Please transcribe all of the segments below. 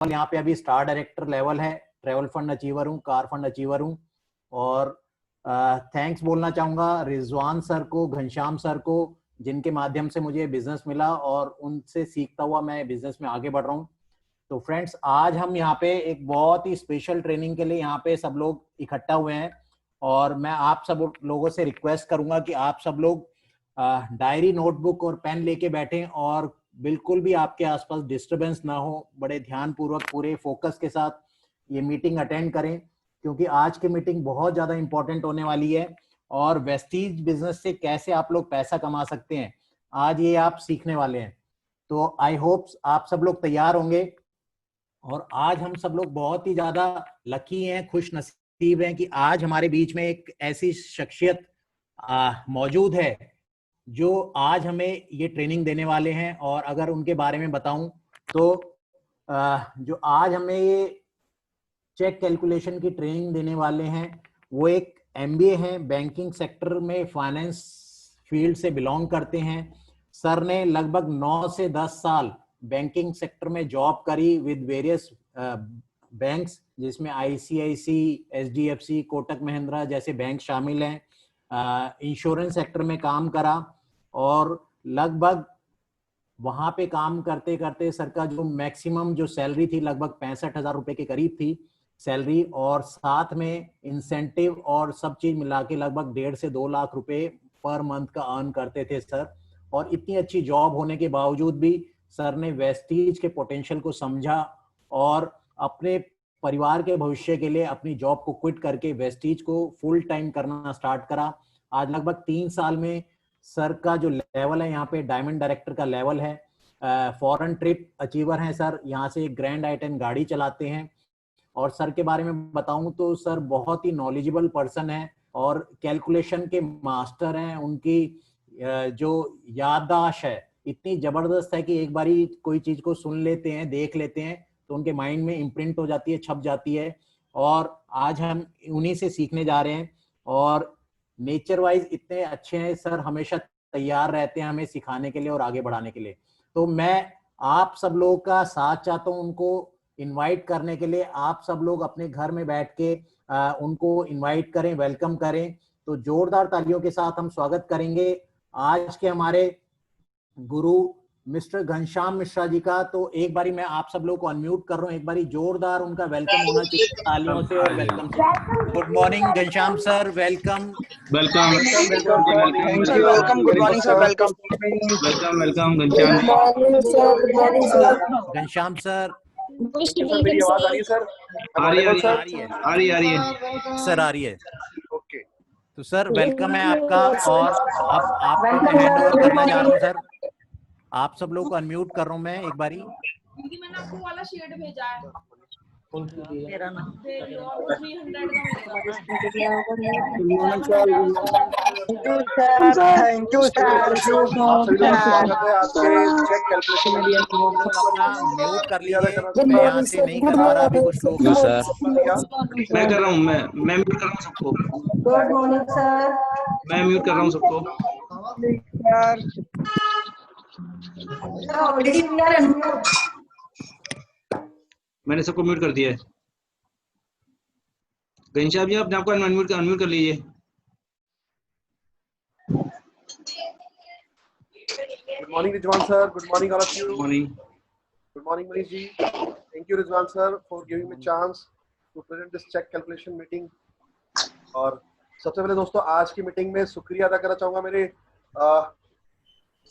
यहाँ पे अभी स्टार डायरेक्टर लेवल है, ट्रेवल फंड अचीवर हूँ, कार फंड अचीवर हूँ। और थैंक्स बोलना चाहूंगा रिजवान सर को, घनश्याम सर को, जिनके माध्यम से मुझे बिजनेस मिला और उनसे सीखता हुआ मैं बिजनेस में आगे बढ़ रहा हूँ। तो फ्रेंड्स, आज हम यहाँ पे एक बहुत ही स्पेशल ट्रेनिंग के लिए यहाँ पे सब लोग इकट्ठा हुए हैं और मैं आप सब लोगों से रिक्वेस्ट करूंगा कि आप सब लोग डायरी, नोटबुक और पेन लेके बैठें और बिल्कुल भी आपके आसपास डिस्टरबेंस ना हो, बड़े ध्यान पूर्वक पूरे फोकस के साथ ये मीटिंग अटेंड करें, क्योंकि आज की मीटिंग बहुत ज्यादा इंपॉर्टेंट होने वाली है। और वेस्टीज बिजनेस से कैसे आप लोग पैसा कमा सकते हैं, आज ये आप सीखने वाले हैं। तो आई होप आप सब लोग तैयार होंगे। और आज हम सब लोग बहुत ही ज्यादा लकी हैं, खुश नसीब हैं कि आज हमारे बीच में एक ऐसी शख्सियत मौजूद है जो आज हमें ये ट्रेनिंग देने वाले हैं। और अगर उनके बारे में बताऊं तो जो आज हमें ये चेक कैलकुलेशन की ट्रेनिंग देने वाले हैं वो एक एमबीए है, बैंकिंग सेक्टर में फाइनेंस फील्ड से बिलोंग करते हैं। सर ने लगभग 9 से 10 साल बैंकिंग सेक्टर में जॉब करी विद वेरियस बैंक्स, जिसमें आईसीआईसी, एचडीएफसी, कोटक महिंद्रा जैसे बैंक शामिल हैं। इंश्योरेंस सेक्टर में काम करा और लगभग वहां पे काम करते करते सर का जो मैक्सिमम जो सैलरी थी लगभग 65,000 रुपए के करीब थी सैलरी, और साथ में इंसेंटिव और सब चीज मिला के लगभग 1.5 से 2 लाख रुपए पर मंथ का अर्न करते थे सर। और इतनी अच्छी जॉब होने के बावजूद भी सर ने वेस्टीज के पोटेंशियल को समझा और अपने परिवार के भविष्य के लिए अपनी जॉब को क्विट करके वेस्टीज को फुल टाइम करना स्टार्ट करा। आज लगभग 3 साल में सर का जो लेवल है यहाँ पे डायमंड डायरेक्टर का लेवल है। फॉरेन ट्रिप अचीवर हैं सर, यहाँ से एक ग्रैंड आई10 गाड़ी चलाते हैं। और सर के बारे में बताऊं तो सर बहुत ही नॉलेजेबल पर्सन है और कैलकुलेशन के मास्टर हैं। उनकी जो याददाश्त है इतनी जबरदस्त है कि एक बारी कोई चीज को सुन लेते हैं, देख लेते हैं तो उनके माइंड में इम्प्रिंट हो जाती है, छप जाती है। और आज हम उन्हीं से सीखने जा रहे हैं और नेचर वाइज इतने अच्छे हैं सर, हमेशा तैयार रहते हैं हमें सिखाने के लिए और आगे बढ़ाने के लिए। तो मैं आप सब लोगों का साथ चाहता हूं उनको इनवाइट करने के लिए। आप सब लोग अपने घर में बैठ के उनको इनवाइट करें, वेलकम करें। तो जोरदार तालियों के साथ हम स्वागत करेंगे आज के हमारे गुरु मिस्टर घनश्याम मिश्रा जी का। तो एक बारी मैं आप सब लोग को अनम्यूट कर रहा हूं, एक बारी जोरदार उनका वेलकम होना चाहिए तालियों से और वेलकम से। Good morning Ghanshyam sir, welcome. Welcome welcome thank you, welcome, good morning sir, welcome welcome Ghanshyam Ghanshyam sir, sir मेरी आवाज आ रही है सर? आ रही है सर आ रही है। ओके, तो सर वेलकम है आपका। और अब आपको मैं हैंड ओवर करना जा रहा हूँ सर। आप सब लोग को अनम्यूट कर रहा हूँ मैं एक बारी। दीदी मैंने आपको वाला शेड भेजा है, मेरा नाम वो 300 का मिलेगा। Thank you sir. आप सभी लोगों का स्वागत है आज के चेक कैलकुलेशन मीडिया लोग अपना म्यूट कर लीजिए, मैं यहाँ से नहीं कर पा रहा अभी कुछ लोग। मैं कर रहा हूँ, मैं म्यूट कर रहा हूँ सबको। Good morning sir. मैं म्यूट कर रहा हूँ सबको। मैंने सबको म्यूट कर दिया है। घनश्याम जी अपने आपको अनम्यूट कर लीजिए। Good morning Rizwan sir, good morning all of you. Morning. Good morning Manish ji. Thank you Rizwan sir for giving me chance to present this check calculation meeting. और सबसे पहले दोस्तों आज की मीटिंग में शुक्रिया अदा करना चाहूंगा मेरे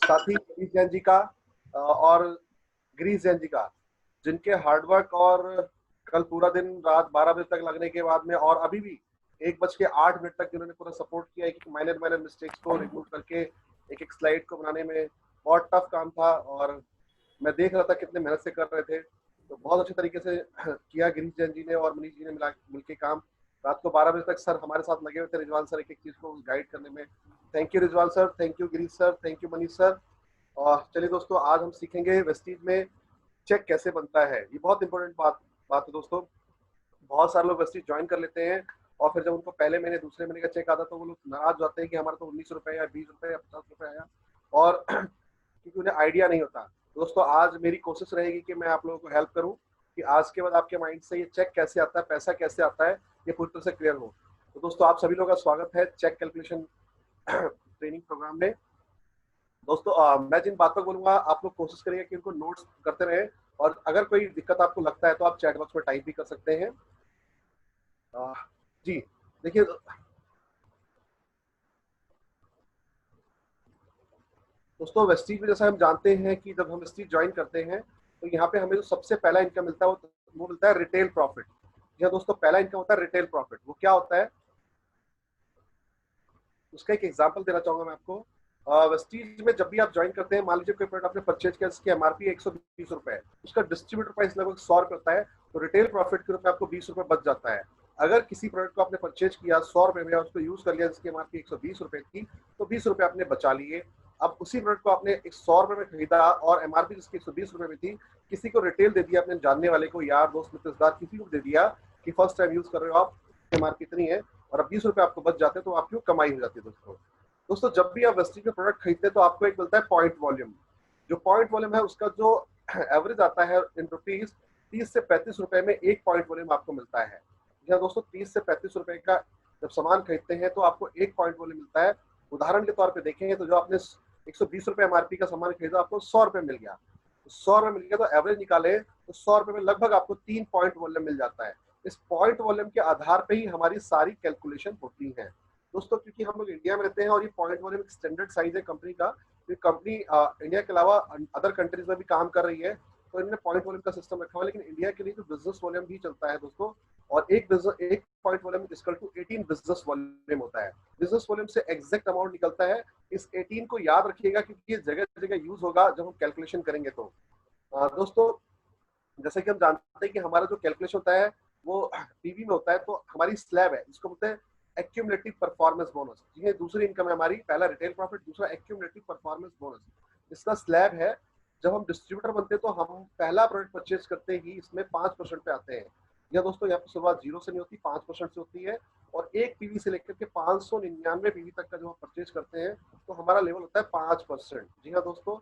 साथी गिरीश जैन जी का और गिरीश जैन जी का, जिनके हार्डवर्क और कल पूरा दिन रात 12 बजे तक लगने के बाद में और अभी भी 1:08 तक जिन्होंने पूरा सपोर्ट किया एक माइनर मिस्टेक्स को रिमूव करके एक स्लाइड को बनाने में। बहुत टफ काम था और मैं देख रहा था कितने मेहनत से कर रहे थे। तो बहुत अच्छे तरीके से किया गिरीश जैन जी ने और मनीष जी ने मिलके काम। रात को 12 बजे तक सर हमारे साथ लगे हुए थे, रिजवान सर एक एक चीज को गाइड करने में। Thank you Rizwan sir, thank you Girish sir, thank you Manish sir. और चलिए दोस्तों आज हम सीखेंगे वेस्टीज में चेक कैसे बनता है। ये बहुत इंपॉर्टेंट बात है दोस्तों। बहुत सारे लोग वेस्टीज ज्वाइन कर लेते हैं और फिर जब उनको पहले महीने दूसरे महीने का चेक आता तो वो लोग नाराज हो जाते हैं कि हमारा तो 19 रुपए या 20 रुपए या 50 रुपए आया, और क्योंकि उन्हें आइडिया नहीं होता। दोस्तों आज मेरी कोशिश रहेगी कि मैं आप लोगों को हेल्प करूं कि आज के बाद आपके माइंड से ये चेक कैसे आता है, पैसा कैसे आता है, ये पूरी तरह से क्लियर हो। तो दोस्तों आप सभी लोगों का स्वागत है चेक कैलकुलेशन ट्रेनिंग प्रोग्राम में। दोस्तों मैं जिन बातों को बोलूंगा आप लोग कोशिश करिए कि उनको नोट्स करते रहें, और अगर कोई दिक्कत आपको लगता है तो आप चैट बॉक्स में टाइप भी कर सकते हैं। जी देखिए, दोस्तों वेस्टीज में जैसा हम जानते हैं कि जब हम वेस्टीज ज्वाइन करते हैं तो यहाँ पे हमें जो सबसे पहला इनकम मिलता है वो मिलता है रिटेल प्रॉफिट। यहाँ दोस्तों पहला इनकम होता है रिटेल प्रॉफिट। वो क्या होता है उसका एक एग्जांपल देना चाहूंगा मैं आपको। वेस्टीज में जब भी आप ज्वाइन करते हैं, मान लीजिए कोई प्रोडक्ट आपने परचेज किया जिसकी एमआरपी 120 रुपए है, उसका डिस्ट्रीब्यूटर प्राइस लगभग 100 रुपए होता है, तो रिटेल प्रॉफिट के रूप में आपको 20 रुपए बच जाता है। अगर किसी प्रोडक्ट को आपने परचेज किया 100 रुपए में और उसको यूज कर लिया जिसकी एमआरपी 120 रुपए थी, तो 20 रुपए आपने बचा लिए। अब उसी प्रोडक्ट को आपने 100 रुपए में खरीदा और एमआरपी जिसकी 120 रुपए में थी, किसी को रिटेल दे दिया, अपने जानने वाले को, यार दोस्त रिश्तेदार किसी को दे दिया कि फर्स्ट टाइम यूज कर रहे हो आप, एमआरपी इतनी है और अब 20 रुपए आपको बच जाते हैं, तो आपकी कमाई हो जाती है। दोस्तों जब भी आप वेस्टीज में प्रोडक्ट खरीदते हैं तो आपको एक मिलता है पॉइंट वॉल्यूम। जो पॉइंट वॉल्यूम है उसका जो एवरेज आता है इन रुपीज 30 से 35 रुपए में एक पॉइंट वॉल्यूम आपको मिलता है। यहाँ दोस्तों 30 से 35 रुपए का जब सामान खरीदते हैं तो आपको एक पॉइंट वॉल्यूम मिलता है। उदाहरण के तौर पे देखेंगे तो जो आपने 120 रुपए एमआरपी का सामान खरीदा, आपको 100 रुपए मिल गया, 100 रुपए मिल गया, तो एवरेज निकाले तो 100 रुपए में लगभग आपको 3 पॉइंट वॉल्यूम मिल जाता है। इस पॉइंट वॉल्यूम के आधार पर ही हमारी सारी कैलकुलेशन होती है दोस्तों। क्योंकि हम लोग इंडिया में रहते हैं और ये पॉइंट वॉल्यूम एक स्टैंडर्ड साइज है कंपनी का। ये कंपनी इंडिया के अलावा अदर कंट्रीज में भी काम कर रही है, तो इन्होंने पॉइंट वॉल्यूम का सिस्टम रखा हुआ है। लेकिन इंडिया के लिए जो बिजनेस वॉल्यूम भी चलता है दोस्तों, और एक point volume equal to 18 business volume होता है। बिजनेस वॉल्यूम से एग्जैक्ट अमाउंट निकलता है। इस 18 को याद रखिएगा क्योंकि ये जगह जगह यूज होगा जब हम कैलकुलेशन करेंगे। तो दोस्तों जैसे कि हम जानते हैं कि हमारा जो कैलकुलेशन होता है वो पीवी में होता है, तो हमारी स्लैब है जिसको बोलते हैं एक्यूमुलेटिव परफॉर्मेंस बोनस। ये दूसरी इनकम है हमारी, पहला रिटेल प्रॉफिट, दूसरा एक्यूमुलेटिव परफॉर्मेंस बोनस। इसका स्लैब है, जब हम डिस्ट्रीब्यूटर बनते हैं तो हम पहला प्रोडक्ट परचेज करते ही इसमें 5% पे आते हैं। यह दोस्तों यहाँ पर शुरुआत 0 से नहीं होती, 5% से होती है। और एक पीवी से लेकर के 599 पीवी तक का जो हम परचेज करते हैं तो हमारा लेवल होता है 5%। जी हाँ दोस्तों,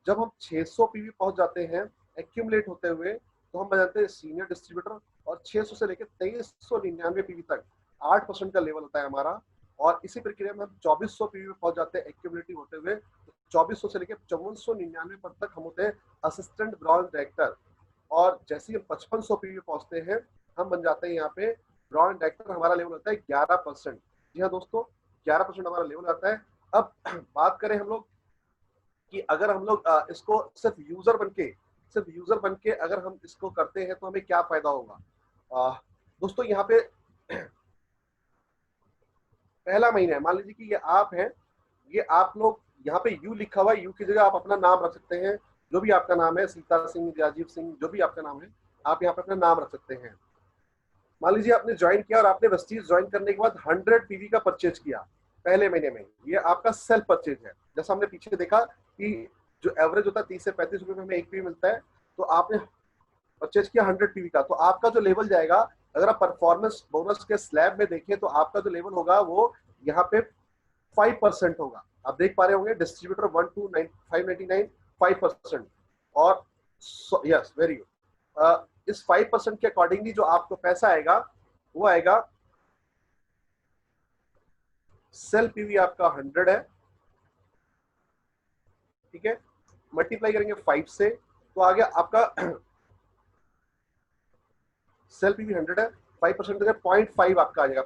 जब हम 600 पीवी पहुंच जाते हैं एक्यूमुलेट होते हुए, तो हम बन जाते हैं सीनियर डिस्ट्रीब्यूटर। और 600 से लेकर 2399 पीवी तक 8% का लेवल होता है हमारा। और इसी प्रक्रिया में हम 2400 पीवी में पहुंच जाते हैं एक्यूमुलेटिव होते हुए। 2400 से लेकर 5499 पर तक हम होते हैं असिस्टेंट ब्रांच डायरेक्टर। और जैसे ही हम 5500 पीवी पहुंचते हैं हम बन जाते हैं यहाँ पे ब्रांच डायरेक्टर। हमारा लेवल होता है 11%। जी हाँ दोस्तों, 11% हमारा लेवल आता है। अब बात करें हम लोग कि अगर हम लोग इसको सिर्फ यूजर बन के अगर हम इसको करते हैं तो हमें क्या फायदा होगा। दोस्तों यहाँ पे पहला महीना है, मान लीजिए कि ये आप हैं, ये आप लोग यहाँ पे यू लिखा हुआ है, यू की जगह आप अपना नाम रख सकते हैं, जो भी आपका नाम है, सीता सिंह, राजीव सिंह, जो भी आपका नाम है, आप यहाँ पे अपना नाम रख सकते हैं। मान लीजिए आपने ज्वाइन किया और आपने वेस्टीज ज्वाइन करने के बाद 100 पीवी का परचेज किया पहले महीने में, ये आपका सेल्फ परचेज है। जैसा हमने पीछे देखा कि जो एवरेज होता है 30 से 35 रुपए में हमें एक पीवी मिलता है, तो आपने परचेज किया 100 पीवी का, तो आपका जो लेवल जाएगा, अगर आप परफॉर्मेंस बोनस के स्लैब में देखें तो आपका जो लेवल होगा वो यहाँ पे 5% होगा। आप देख पा रहे होंगे डिस्ट्रीब्यूटर 1 to 599 5%। और यस वेरी गुड, इस 5% के अकॉर्डिंगली जो आपको पैसा आएगा वो आएगा, सेल पीवी आपका 100 है, ठीक है, मल्टीप्लाई करेंगे 5 से तो आ गया आपका सेल पीवी 100 है, 5% 0.5 आपका आ जाएगा,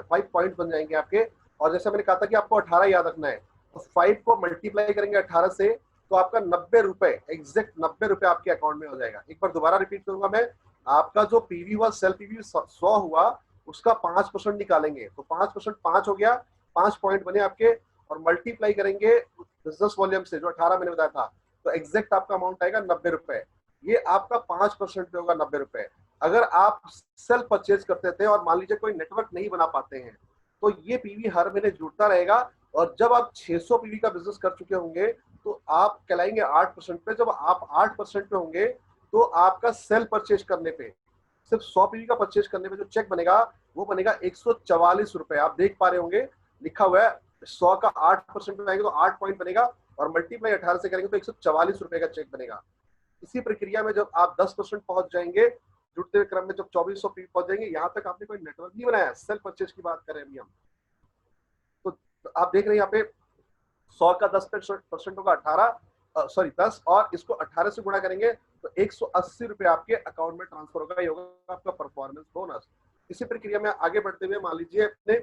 5 पॉइंट बन जाएंगे आपके। और जैसे मैंने कहा था कि आपको 18 याद रखना है, तो 5 को मल्टीप्लाई करेंगे 18 से तो आपका 90 रुपए, एग्जैक्ट 90 रुपए आपके अकाउंट में हो जाएगा। एक बार दोबारा रिपीट करूंगा मैं, आपका जो पीवी हुआ, सेल पीवी 100 हुआ, उसका 5% निकालेंगे तो 5% 5 हो गया, 5 पॉइंट बने आपके, और मल्टीप्लाई करेंगे बिजनेस वॉल्यूम से जो 18 मैंने बताया था, तो एग्जैक्ट आपका अमाउंट आएगा 90 रुपए। ये आपका 5% पे होगा 90 रुपए। अगर आप सेल्फ परचेज करते थे और मान लीजिए कोई नेटवर्क नहीं बना पाते हैं, तो ये पीवी हर महीने जुड़ता रहेगा। और जब आप 600 पीवी का बिजनेस कर चुके होंगे तो आप कहलाएंगे 8% पे। जब आप 8% पे होंगे तो आपका सेल्फ परचेज करने पे, सिर्फ 100 पीवी का परचेज करने पे जो चेक बनेगा वो बनेगा 144 रुपए। आप देख पा रहे होंगे लिखा हुआ है, 100 का 8% पे आएंगे तो 8 पॉइंट बनेगा, और मल्टीप्लाई 18 से करेंगे तो 144 रुपए का चेक बनेगा। इसी प्रक्रिया में जब आप 10% पहुंच जाएंगे, जुड़ते हुए क्रम में जब 2400 पीवी पहुंच जाएंगे, यहाँ तक आपने कोई नेटवर्क नहीं बनाया, सेल्फ परचेज की बात कर रहे हैं अभी हम। तो आप देख रहे हैं यहाँ पे 100 का 10% होगा 10 और इसको 18 से गुणा करेंगे तो 180 रुपए आपके अकाउंट में ट्रांसफर होगा। ये होगा आपका परफॉर्मेंस बोनस। इसी प्रक्रिया में आगे बढ़ते हुए मान लीजिए अपने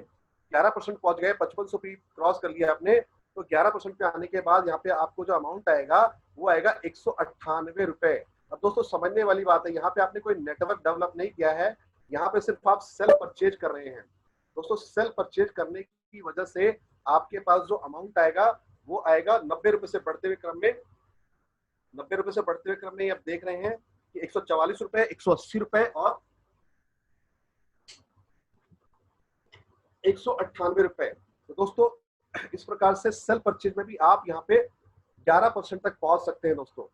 11% पहुंच गए, 5500 पी क्रॉस कर लिया आपने, तो 11% पे आने के बाद यहाँ पे आपको जो अमाउंट आएगा वो आएगा 198 रुपए। अब दोस्तों समझने वाली बात है, यहाँ पे आपने कोई नेटवर्क डेवलप नहीं किया है, यहाँ पे सिर्फ आप सेल्फ परचेज कर रहे हैं। दोस्तों सेल्फ परचेज करने की वजह से आपके पास जो अमाउंट आएगा वो आएगा 90 रुपए से बढ़ते हुए क्रम में। 90 रुपए से बढ़ते हुए क्रम में आप देख रहे हैं कि 144 रुपए, 180 रुपए और 198 रुपए। तो दोस्तों इस प्रकार से सेल्फ परचेज में भी आप यहाँ पे 11% तक पहुंच सकते हैं दोस्तों।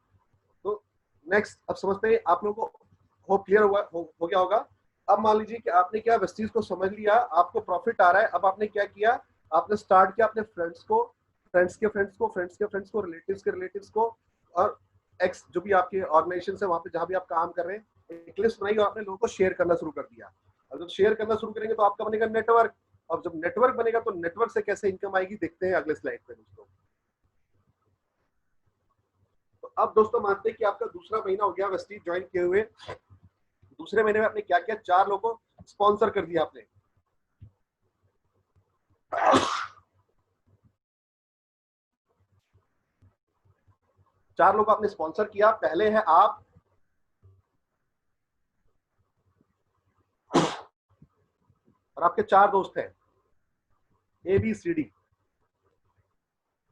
तो नेक्स्ट अब समझते हैं, आप लोगों को होप क्लियर हो गया होगा। अब मान लीजिए कि आपने क्या वेस्टीज को समझ लिया, आपको प्रॉफिट आ रहा है। अब आपने क्या किया, आपने स्टार्ट किया अपने फ्रेंड्स को, फ्रेंड्स के फ्रेंड्स को, फ्रेंड्स के फ्रेंड्स को, रिलेटिव्स के रिलेटिव्स को, और एक्स जो भी आपके ऑर्गेनाइजेशन है वहां पे जहां भी आप काम कर रहे हैं, एक लिस्ट बनाई और आपने लोगों को शेयर करना शुरू कर दिया। और जब शेयर करना शुरू करेंगे तो आपका बनेगा नेटवर्क, और जब नेटवर्क बनेगा तो नेटवर्क से कैसे इनकम आएगी देखते हैं अगले स्लाइड पे दोस्तों। तो अब दोस्तों मानते हैं कि आपका दूसरा महीना हो गया वेस्टीज ज्वाइन किए हुए। दूसरे महीने में आपने क्या किया, 4 लोगों को स्पॉन्सर कर दिया आपने। 4 लोग आपने स्पॉन्सर किया। पहले है आप, और आपके 4 दोस्त हैं ABCD,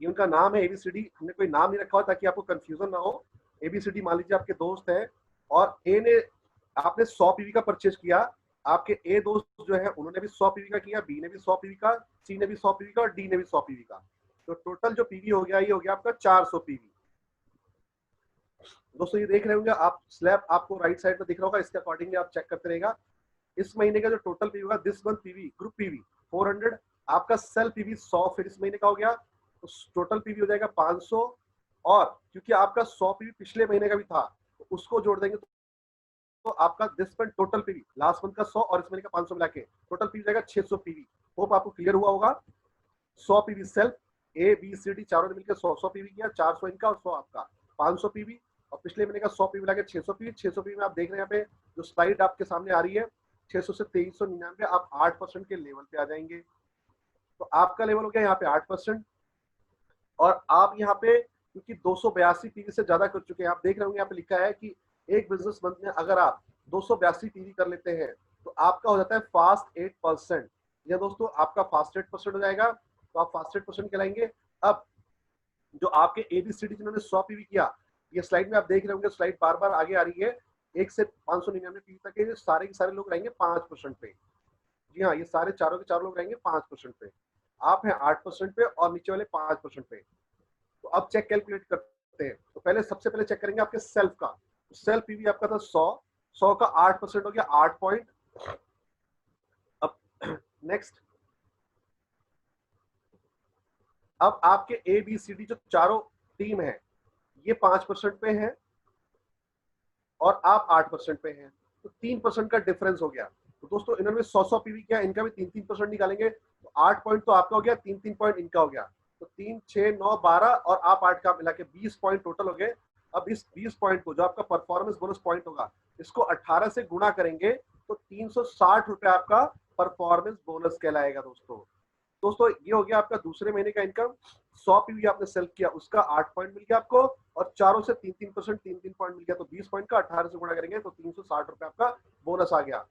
ये उनका नाम है ABCD। हमने कोई नाम नहीं रखा हुआ ताकि आपको कंफ्यूजन ना हो। ABCD मान लीजिए आपके दोस्त हैं, और ए ने आपने 100 पीवी का परचेज किया, आपके ए दोस्त जो है उन्होंने भी 100 पीवी का किया, बी ने भी 100 पीवी का, सी ने भी 100 पीवी का और डी ने भी 100 पीवी का। तो टोटल जो पीवी हो गया ये हो गया आपका 400 पीवी। दोस्तों ये देख रहे होंगे आप, स्लैब आपको राइट साइड में दिख रहा होगा, इसके अकॉर्डिंगली आप चेक करते रहेगा। इस महीने का जो टोटल पीवी होगा, this month PV, group PV 400, आपका सेल पीवी 100 फिर इस महीने का हो गया, तो टोटल पीवी हो जाएगा 500। और क्योंकि आपका 100 पीवी पिछले महीने का भी था तो उसको जोड़ देंगे तो आपका this month total PV, last month का 100 और इस महीने का 500 मिला के टोटल पीवी जाएगा 600 पीवी। होप आपको क्लियर हुआ होगा। 100 पीवी सेल्फ, ABCD चारों ने मिलकर 100 पीवी किया, 400 इनका और 100 आपका, 500 पीवी। और पिछले महीने का 100 पीवी लगे 600 पीवी। 600 पीवी में आप देख रहे हैं यहाँ पे जो स्लाइड आपके सामने आ रही है, 600 से 2399, आप 8% के लेवल पे आ जाएंगे। तो आपका लेवल हो गया यहाँ पे 8%। और आप यहाँ पे क्योंकि 282 पीवी से ज्यादा कर चुके हैं, आप देख रहे होंगे यहाँ पे लिखा है कि एक बिजनेस मंथ में अगर आप 282 पीवी कर लेते हैं तो आपका हो जाता है फास्ट 8%। यह दोस्तों आपका फास्ट 8% हो जाएगा, तो आप फास्ट 8% कहलाएंगे। अब जो आपके ABCD जिन्होंने 100 पीवी किया, ये स्लाइड में आप देख रहे होंगे, स्लाइड बार बार आगे आ रही है, 1 से 599 पीवी तक के सारे के सारे लोग रहेंगे 5% पे। जी हाँ, ये सारे चारों के चार लोग रहेंगे 5% पे, आप हैं 8% पे और नीचे वाले 5% पे। तो अब चेक कैलकुलेट करते हैं। तो पहले सबसे पहले चेक करेंगे आपके सेल्फ का। सेल्फ पीवी आपका था 100 का 8% हो गया 8 पॉइंट। अब नेक्स्ट, अब आपके ABCD जो चारों टीम है ये 5% पे है और आप 8% पे हैं, तो 3% का डिफरेंस हो गया। तो दोस्तों इन्होंने 100 पीवी किया, इनका भी 3% निकालेंगे, तो 8 पॉइंट तो आपका हो गया, 3 पॉइंट इनका हो गया, तो 3, 6, 9, 12 और आप 8 का मिला के 20 पॉइंट टोटल हो गए। अब इस 20 पॉइंट को जो आपका परफॉर्मेंस बोनस पॉइंट होगा, इसको 18 से गुणा करेंगे तो 360 रुपए आपका परफॉर्मेंस बोनस कहलाएगा दोस्तों ये हो गया आपका दूसरे महीने का इनकम। 100 पीवी आपने सेल्फ किया, उसका 8 पॉइंट मिल गया आपको, और चारों से 3% 3 पॉइंट मिल गया, तो 20 पॉइंट का 18 से गुणा करेंगे तो 360 रुपए आपका बोनस आ गया।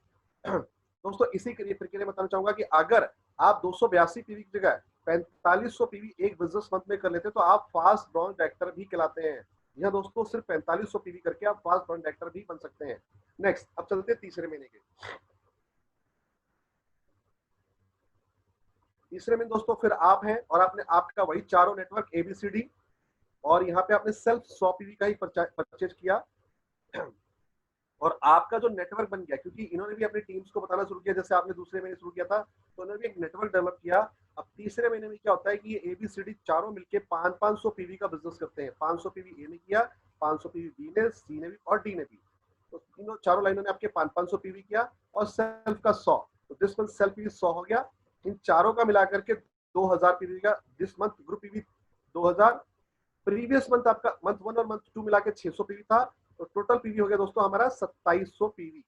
दोस्तों इसी प्रक्रिया में बताना चाहूंगा कि अगर आप 282 पीवी की जगह 4500 पीवी एक बिजनेस मंथ में कर लेते तो आप फास्ट ब्रांच डायरेक्टर भी कहलाते हैं। यह दोस्तों सिर्फ 4500 पीवी करके आप फास्ट ब्रांच डायरेक्टर भी बन सकते हैं। नेक्स्ट, अब चलते हैं तीसरे महीने के। तीसरे में दोस्तों फिर आप हैं और आपने आपका वही चारों नेटवर्क ABCD, और यहाँ पे आपने सेल्फ 100 पीवी का ही परचेज किया, और आपका जो नेटवर्क बन गया, क्योंकि इन्होंने भी अपनी टीम्स को बताना शुरू किया, जैसे आपने दूसरे महीने शुरू किया था, तो उन्होंने भी एक नेटवर्क डेवलप किया। अब तीसरे महीने में क्या होता है कि ये ABCD चारों मिलके 500 पीवी का बिजनेस करते हैं। 500 पीवी ए ने किया, 500 पीवी बी ने, सी ने भी और डी ने भी। तो तीनों चारों लाइनों ने आपके 500 पीवी किया और सेल्फ का 100। तो दिस मंथ सेल्फ पीवी 100 हो गया। इन चारों का मिलाकर के 2000 पीवी का this month group PV 2000। Previous month आपका मंथ 1 और मंथ 2 मिला के 600 पीवी था। तो टोटल पीवी हो गया दोस्तों हमारा 2700 पीवी,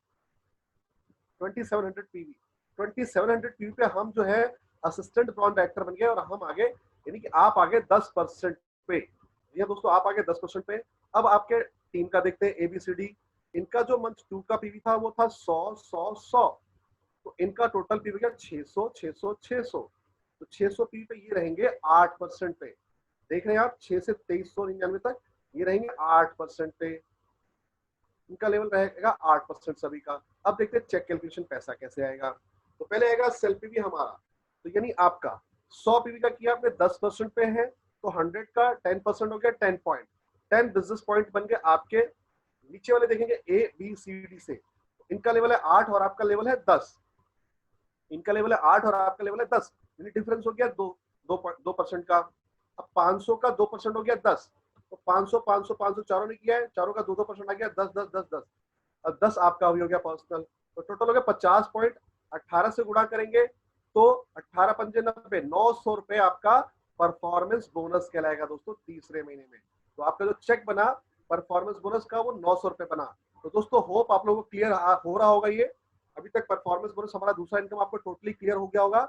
2700 पीवी। 2700 पीवी पे हम जो है असिस्टेंट ब्रांड डायरेक्टर बन गए और हम आगे, यानी कि आप आगे 10% पे। जी दोस्तों, आप आगे 10% पे। अब आपके टीम का देखते हैं ABCD। इनका जो मंथ 2 का पीवी था वो था 100 100 100। तो इनका टोटल पीवी क्या 600 600 600। तो 600 पीवी पे ये रहेंगे 8% पे। देख रहे हैं आप, 6 से 2399 तक ये रहेंगे 8% पे। इनका लेवल रहेगा 8% सभी का। अब देखते हैं चेक कैलकुलेशन पैसा कैसे आएगा। तो पहले आएगा सेल पीवी हमारा। तो यानी आपका 100 पीवी का किया आपने 10% पे है, तो 100 का 10% हो गया 10 पॉइंट। 10 बिजनेस पॉइंट बन गए आपके। नीचे वाले देखेंगे ABCD से, इनका लेवल है 8 और आपका लेवल है 10। इनका लेवल है 8 और आपका लेवल है 10, यानी डिफरेंस हो गया 2% का। अब 500 का 2% हो गया 10। तो 500 500 500 चारों ने किया है, चारों का 2% आ गया 10 10 10 10। और 10 आपका हो गया पर्सनल। तो टोटल हो गया 50 पॉइंट। 18 से गुणा करेंगे तो 18 पंजे 90, 900 रुपए आपका परफॉर्मेंस बोनस कहलाएगा दोस्तों तीसरे महीने में। तो आपका जो चेक बना परफॉर्मेंस बोनस का वो 900 रुपए बना। तो दोस्तों होप आप लोगों को क्लियर हो रहा होगा। ये अभी तक परफॉर्मेंस बोनस हमारा दूसरा इनकम आपको टोटली क्लियर हो गया होगा।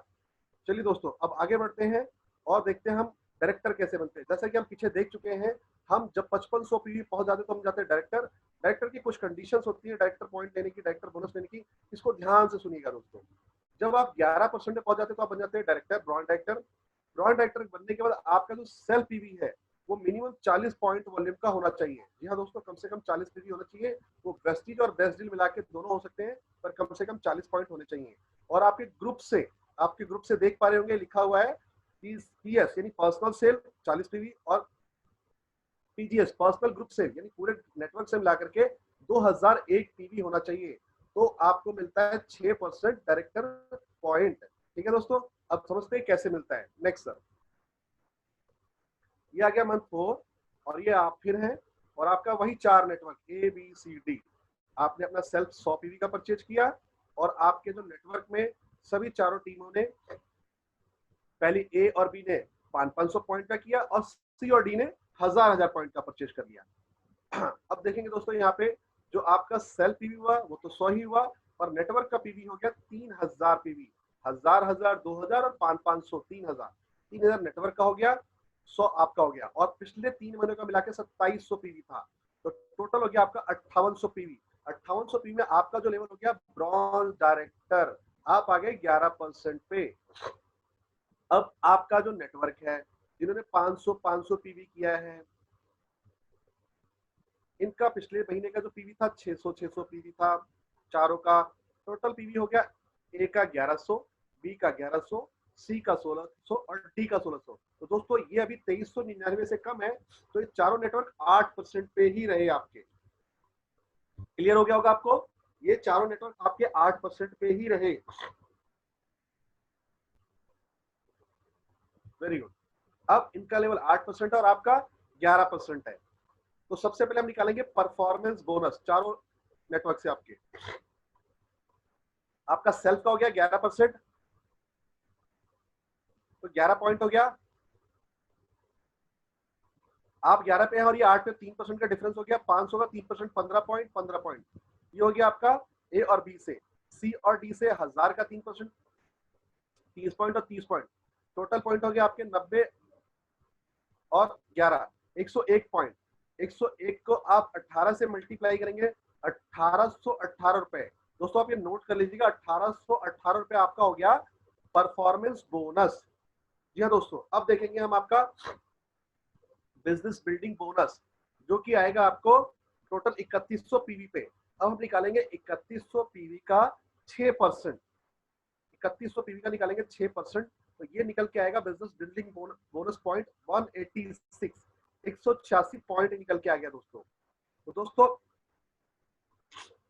चलिए दोस्तों, अब आगे बढ़ते हैं और देखते हैं हम डायरेक्टर कैसे बनते हैं। जैसा कि हम पीछे देख चुके हैं, हम जब 5500 पीवी पहुंच जाते तो हम जाते हैं डायरेक्टर। डायरेक्टर की कुछ कंडीशंस होती है डायरेक्टर पॉइंट लेने की, डायरेक्टर बोनस लेने की। इसको ध्यान से सुनिएगा दोस्तों। जब आप 11% पे पहुंच जाते तो आप बन जाते हैं director, brand director. Brand director बनने के बाद आपका जो सेल्फ पीवी है वो मिनिमम 40 पॉइंट वॉल्यूम का होना चाहिए। जी हाँ दोस्तों, कम से कम 40 पीवी होना चाहिए। वो वेस्टिज और बेस्ट डील मिला के दोनों हो सकते हैं, पर कम से कम 40 पॉइंट होने चाहिए। और आपके ग्रुप से देख पा रहे होंगे लिखा हुआ है PS यानी पर्सनल सेल 40 पीवी और PGS पर्सनल ग्रुप सेल यानी पूरे नेटवर्क से मिला करके 2001 पीवी होना चाहिए। तो आपको मिलता है 6% डायरेक्टर पॉइंट। ठीक है दोस्तों, अब समझते हैं कैसे मिलता है। नेक्स्ट सर, ये आ गया मंथ 4 और ये आप फिर हैं और आपका वही 4 नेटवर्क ABCD। आपने अपना सेल्फ 100 पीवी का परचेज किया और आपके जो नेटवर्क में सभी चारों टीमों ने पहले A और B ने 500 पॉइंट का किया और C और D ने 1000 पॉइंट का परचेज कर लिया। अब देखेंगे दोस्तों, यहाँ पे जो आपका सेल्फ पीवी हुआ वो तो 100 ही हुआ, और नेटवर्क का पीवी हो गया 3000 पीवी। 1000 2000 और 500 3000 नेटवर्क का हो गया, 100 आपका हो गया। और पिछले 3 महीनों का मिला के 2700 पीवी था। तो टोटल हो गया आपका 5800 पीवी। 5800 पीवी में आपका जो लेवल हो गया ब्रॉन्ज डायरेक्टर, आप आ गए 11% पे। अब आपका जो नेटवर्क है, जिन्होंने 500 पीवी किया है, इनका पिछले महीने का जो पीवी था 600 पीवी था चारों का। टोटल पीवी हो गया A का 1100, B का 1100, C का 1600 और D का 1600। तो दोस्तों ये अभी 2399 से कम है। तो ये चारों नेटवर्क 8% पे ही रहे आपके। क्लियर हो गया होगा आपको, ये चारों नेटवर्क आपके 8% पे ही रहे। Very good. अब इनका लेवल 8% है और आपका 11% है। तो सबसे पहले हम निकालेंगे परफॉर्मेंस बोनस चारों नेटवर्क से। आपका सेल्फ का हो गया 11%, तो 11 पॉइंट हो गया। आप 11 पे हैं और ये 8 पे 3% का डिफरेंस हो गया। 500 का 3% 15 पॉइंट। ये हो गया आपका A और B से। C और D से 1000 का 3% 30 पॉइंट और 30 पॉइंट। टोटल पॉइंट हो गया आपके 90 और 11 101 पॉइंट। 101 को आप 18 से मल्टीप्लाई करेंगे 1818 रुपए। दोस्तों आप ये नोट कर लीजिएगा, 1818 रुपए आपका हो गया परफॉर्मेंस बोनस। जी हाँ दोस्तों, अब देखेंगे हम आपका बिजनेस बिल्डिंग बोनस, जो कि आएगा आपको टोटल 3100 पीवी पे। अब हम निकालेंगे 3100 पीवी का 6%। 3100 पीवी का निकालेंगे 6%, तो ये निकल के आएगा business building bonus point 186, 186 point निकल के आ गया दोस्तों। तो दोस्तों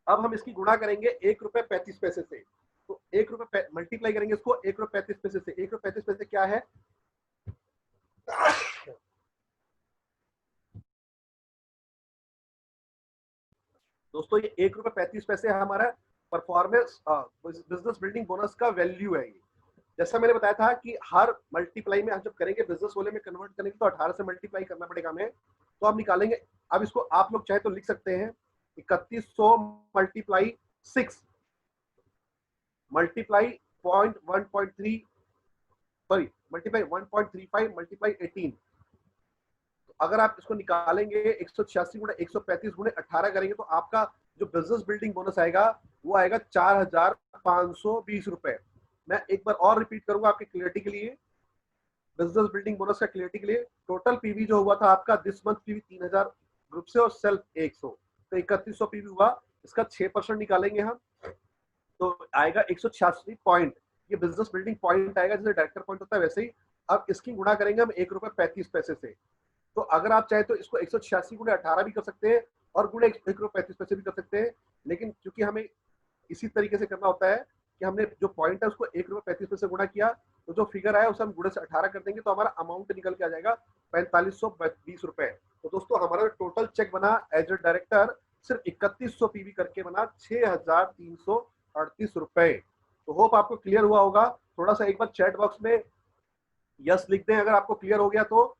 अब हम इसकी गुणा करेंगे 1 रुपए 35 पैसे से। तो 1 रुपए मल्टीप्लाई करेंगे इसको 1 रुपए 35 पैसे से। 1 रुपए 35 पैसे क्या है? दोस्तों ये ₹1.35 हमारा परफॉर्मेंस बिजनेस बिल्डिंग बोनस का वैल्यू है। ये जैसा मैंने बताया था कि हर मल्टीप्लाई में हम जब करेंगे बिजनेस वाले में कन्वर्ट करेंगे तो 18 से मल्टीप्लाई करना पड़ेगा हमें, तो आप निकालेंगे। अब इसको आप लोग चाहे तो लिख सकते हैं 3100 multiply 6 multiply 1.3 sorry multiply 1.35 multiply 18। तो अगर आप इसको निकालेंगे 186 गुणे 135 गुणे 18 करेंगे तो आपका जो बिजनेस बिल्डिंग बोनस आएगा वो आएगा 4,520 रुपए। मैं एक बार और रिपीट करूंगा आपकी क्लियरिटी के लिए, बिजनेस बिल्डिंग बोनस का क्लियरिटी के लिए। टोटल पीवी जो हुआ था आपका दिस मंथ पीवी 3000 ग्रुप से और सेल्फ 100, तो 3100 पीवी हुआ। इसका 6% निकालेंगे हम तो आएगा 186 पॉइंट। ये बिजनेस बिल्डिंग पॉइंट आएगा, जैसे डायरेक्टर पॉइंट होता है वैसे ही। अब इसकी गुणा करेंगे हम ₹1.35 से। तो अगर आप चाहे तो इसको 186 गुणे 18 भी कर सकते हैं और गुणे ₹1.35 भी कर सकते हैं, लेकिन क्योंकि हमें इसी तरीके से करना होता है कि हमने जो पॉइंट है उसको ₹1.35 से गुणा किया, तो जो फिगर आया उसे हम गुणे से 18 कर देंगे तो हमारा अमाउंट निकल के आ जाएगा 4520 रुपए। तो दोस्तों हमारा टोटल चेक बना एज ए डायरेक्टर सिर्फ 3100 पीवी करके बना 6338 रुपए। तो होप आपको क्लियर हुआ होगा। थोड़ा सा एक बार चैट बॉक्स में यस लिख दें अगर आपको क्लियर हो गया तो,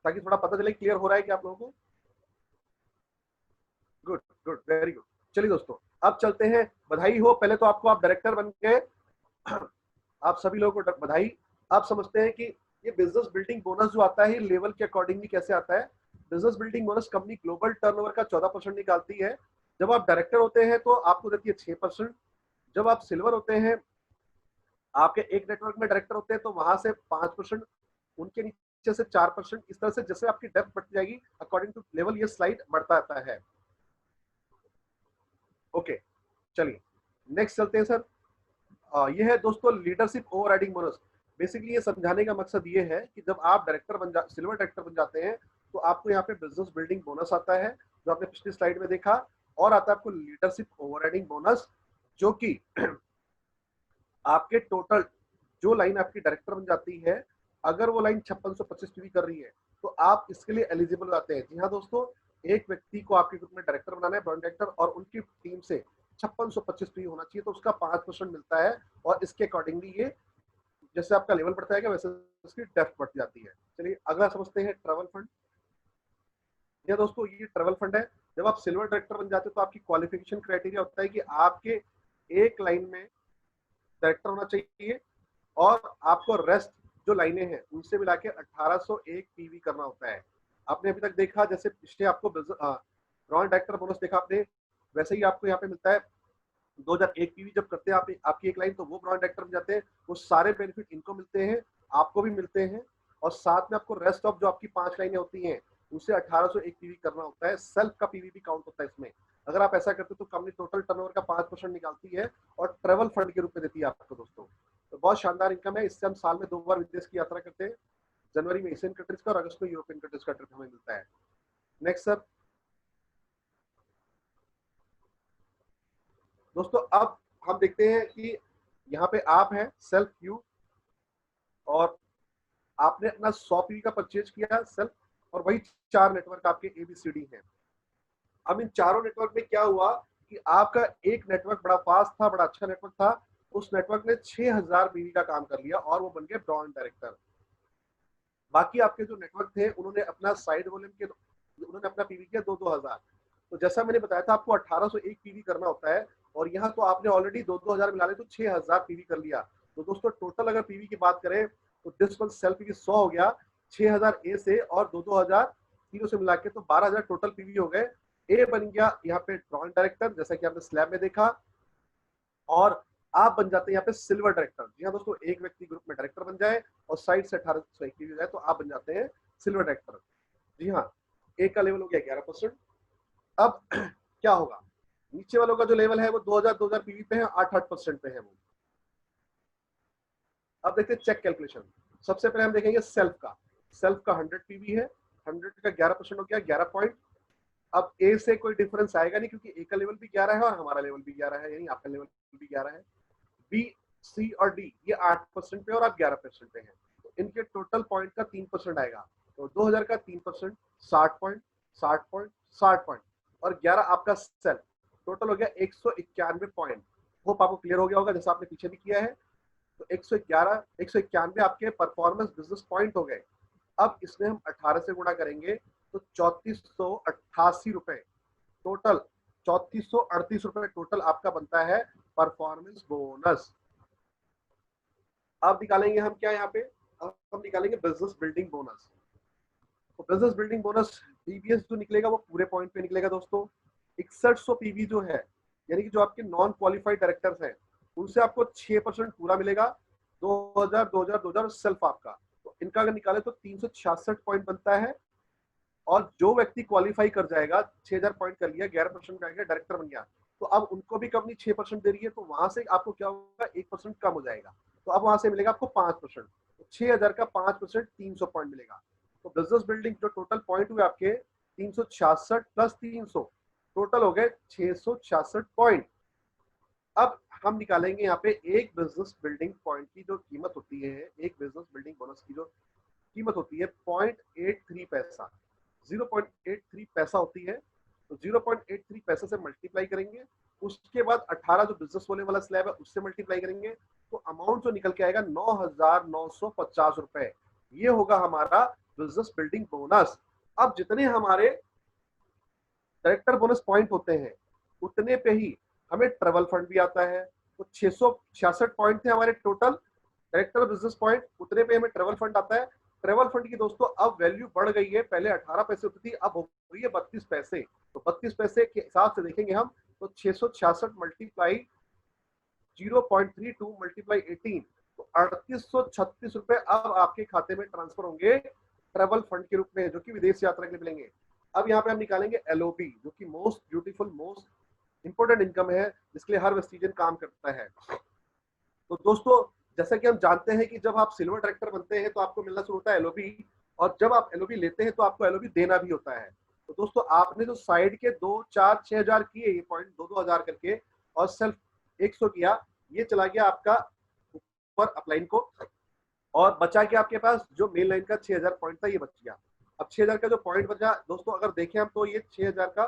ताकि थोड़ा पता चले क्लियर हो रहा है कि आप लोगों को। Good good very good. चलिए दोस्तों अब चलते हैं। बधाई हो, पहले तो आपको, आप डायरेक्टर बन गए, आप सभी लोगों को बधाई। आप समझते हैं कि ये बिजनेस बिल्डिंग बोनस जो आता है लेवल के अकॉर्डिंगली कैसे आता है। Business building bonus company global turnover का 14% निकालती है। जब आप डायरेक्टर होते हैं तो आपको देती है 6%। जब आप सिल्वर होते हैं, आपके एक नेटवर्क में डायरेक्टर होते हैं तो वहां से 5%, उनके नीचे से 4%। इस तरह से जैसे आपकी डेप्थ बढ़ती जाएगी अकॉर्डिंग टू लेवल ये स्लाइड बढ़ता आता है। ओके चलिए नेक्स्ट चलते हैं सर। ये है दोस्तों लीडरशिप ओवरराइडिंग बोनस। बेसिकली ये समझाने का मकसद ये है कि जब आप डायरेक्टर सिल्वर डायरेक्टर बन जाते हैं तो आपको यहाँ पे बिजनेस बिल्डिंग बोनस आता है जो आपने पिछली स्लाइड में देखा, और आता है आपको लीडरशिप ओवरराइडिंग बोनस, जो कि आपके टोटल जो लाइन आपकी डायरेक्टर बन जाती है, अगर वो लाइन 5625 पीवी कर रही है तो आप इसके लिए एलिजिबल हो जाते हैं। जी हाँ दोस्तों, एक व्यक्ति को आपके ग्रुप में डायरेक्टर बनाना है, ब्रांड डायरेक्टर, और उनकी टीम से 5625 पीवी होना चाहिए, तो उसका 5% मिलता है। और इसके अकॉर्डिंगली ये जैसे आपका लेवल बढ़ता है वैसे उसकी डेप्थ बढ़ती जाती है। चलिए अगला समझते हैं ट्रैवल फंड। ये दोस्तों ये ट्रैवल फंड है। जब आप सिल्वर डायरेक्टर बन जाते हो तो आपकी क्वालिफिकेशन क्राइटेरिया होता है कि आपके एक लाइन में डायरेक्टर होना चाहिए और आपको रेस्ट जो लाइनें हैं उनसे मिला के 1801 पीवी करना होता है। आपने अभी तक देखा जैसे पिछले आपको ब्रांड डायरेक्टर बोनस देखा आपने, वैसे ही आपको यहाँ पे मिलता है 2001 पीवी जब करते हैं आप आपकी एक लाइन, तो वो ब्रांड डायरेक्टर बन जाते हैं। वो सारे बेनिफिट इनको मिलते हैं, आपको भी मिलते हैं, और साथ में आपको रेस्ट ऑफ जो आपकी 5 लाइनें होती हैं उसे 1801 पीवी करना होता है। सेल्फ का पीवी भी काउंट होता है इसमें। अगर आप ऐसा करते हो तो कंपनी टोटल टर्नओवर का 5% निकालती है और ट्रैवल फंड के रूप में देती है आपको दोस्तों। तो बहुत शानदार इनकम है। इससे हम साल में 2 बार विदेश की यात्रा करते हैं, जनवरी में एशियन कंट्रीज का और अगस्त में यूरोपियन कंट्रीज का ट्रिप हमें मिलता है। Next sir. दोस्तों अब हम देखते हैं कि यहाँ पे आप हैं सेल्फ यू, और आपने अपना 100 पीवी का परचेज किया सेल्फ, और वही 4 नेटवर्क आपके ABCD हैं। अब इन चारों नेटवर्क में क्या हुआ कि आपका एक नेटवर्क बड़ा फास्ट था, बड़ा अच्छा नेटवर्क था, उस नेटवर्क ने 6000 पीवी का काम कर लिया और वो बन गए ब्रांड डायरेक्टर। बाकी आपके जो नेटवर्क थे उन्होंने अपना साइड वॉल्यूम के उन्होंने अपना पीवी किया 2-2000। तो जैसा मैंने बताया था आपको 1801 पीवी करना होता है, और यहाँ तो आपने ऑलरेडी 2-2000 मिला ले तो 6000 पीवी कर लिया। तो दोस्तों टोटल अगर पीवी की बात करें तो दिस मंथ सेल्फ पीवी 100 हो गया, 6000 ए से और 2-2000 तीनों से मिला के तो 12000 टोटल पीवी हो गए। ए बन गया यहाँ पे ब्रांड डायरेक्टर जैसा कि आपने स्लैब में देखा, और आप बन जाते हैं यहाँ पे सिल्वर डायरेक्टर। जी हाँ दोस्तों, एक व्यक्ति ग्रुप में डायरेक्टर बन जाए और साइड से 1801 पीवी जाए तो आप बन जाते हैं सिल्वर डायरेक्टर। जी हाँ, एक का लेवल हो गया 11%। अब क्या होगा, नीचे वालों का जो लेवल है वो 2000 पीवी पे है, 8% पे है वो। अब देखते हैं चेक कैलकुलेशन। सबसे पहले हम देखेंगे सेल्फ का। सेल्फ का 100 पीवी है, 100 का 11% हो गया 11 पॉइंट। अब ए से कोई डिफरेंस आएगा नहीं क्योंकि ए का लेवल भी 11 है और हमारा लेवल भी 11 है, यानी आपका लेवल भी 11 है। बी, सी और डी ये 8% पे और आप 11% पे हैं, तो इनके टोटल पॉइंट का 3% आएगा। तो 2000 का 3% 60 पॉइंट, 60 पॉइंट और 11 आपका सेल, टोटल हो गया 191 पॉइंट। होप आपको क्लियर हो गया होगा, जैसा आपने पीछे भी किया है। तो 191 आपके परफॉर्मेंस बिजनेस पॉइंट हो गए। अब इसमें हम 18 से गुणा करेंगे तो 3488 रुपए टोटल, 3438 रुपए टोटल आपका बनता है परफॉर्मेंस बोनस। अब निकालेंगे हम क्या यहाँ पे, अब हम निकालेंगे बिजनेस बिल्डिंग बोनस। तो बिजनेस बिल्डिंग बोनस पीबीएस जो निकलेगा वो पूरे पॉइंट पे निकलेगा दोस्तों। 6100 पीवी जो है, यानी कि जो आपके नॉन क्वालिफाइड डायरेक्टर्स हैं उनसे आपको 6% पूरा मिलेगा, 2000 2000 2000 सेल्फ आपका। तो इनका अगर निकाले तो 366 पॉइंट बनता है। और जो व्यक्ति क्वालिफाई कर जाएगा, 6000 पॉइंट कर लिया, 11% का गया, डायरेक्टर बन गया, तो अब उनको भी कंपनी 6% दे रही है, तो वहां से आपको क्या होगा, 1% कम हो जाएगा। तो अब वहां से मिलेगा आपको 5%। तो 6000 का 5% 300 पॉइंट मिलेगा। तो बिजनेस बिल्डिंग जो टोटल पॉइंट हुए आपके 366 प्लस 300, टोटल हो गए 666 पॉइंट। अब हम निकालेंगे यहाँ पे एक बिजनेस बिल्डिंग पॉइंट की जो कीमत होती है, एक बिजनेस बिल्डिंग बोनस की जो कीमत होती है 0.83 पैसा, 0.83 पैसा होती है। तो 0.83 पैसे से मल्टीप्लाई करेंगे, उसके बाद 18 जो बिजनेस होने वाला स्लैब है उससे मल्टीप्लाई करेंगे, तो अमाउंट जो निकल के आएगा 9950 रुपए। ये होगा हमारा बिजनेस बिल्डिंग बोनस। अब जितने हमारे डायरेक्टर बोनस पॉइंट होते हैं उतने पे ही हमें ट्रेवल फंड भी आता है। तो 666 पॉइंट थे हमारे टोटल डायरेक्टर बिजनेस पॉइंट, उतने पे हमें ट्रेवल फंड आता है। ट्रेवल फंड की दोस्तों अब वैल्यू बढ़ गई है, पहले 18 पैसे होती थी, अब हो गई है 32 पैसे। तो 32 पैसे के हिसाब से देखेंगे हम तो 666 मल्टीप्लाई 0.32 मल्टीप्लाई 18, तो 3836 रुपए अब आपके खाते में ट्रांसफर होंगे ट्रेवल फंड के रूप में, जो कि विदेश यात्रा के लिए मिलेंगे। अब यहाँ पे हम निकालेंगे एलओबी, जो कि most beautiful most important income है, जिसके लिए हर वेस्टिजियन काम करता है। तो दोस्तों जैसा कि हम जानते हैं कि जब आप सिल्वर डायरेक्टर बनते हैं तो आपको मिलना शुरू होता है एलओबी, और जब आप एलओबी लेते हैं तो आपको एलओबी देना भी होता है। तो दोस्तों आपने जो साइड के 2 4 6000 किए, ये पॉइंट 2-2000 करके, और सेल्फ 100 किया, ये चला गया आपका ऊपर अपलाइन को, और बचा के आपके पास जो मेन लाइन का 6000 पॉइंट था ये बच गया। अब 6000 का जो पॉइंट बचा दोस्तों, अगर देखें हम तो ये 6000 का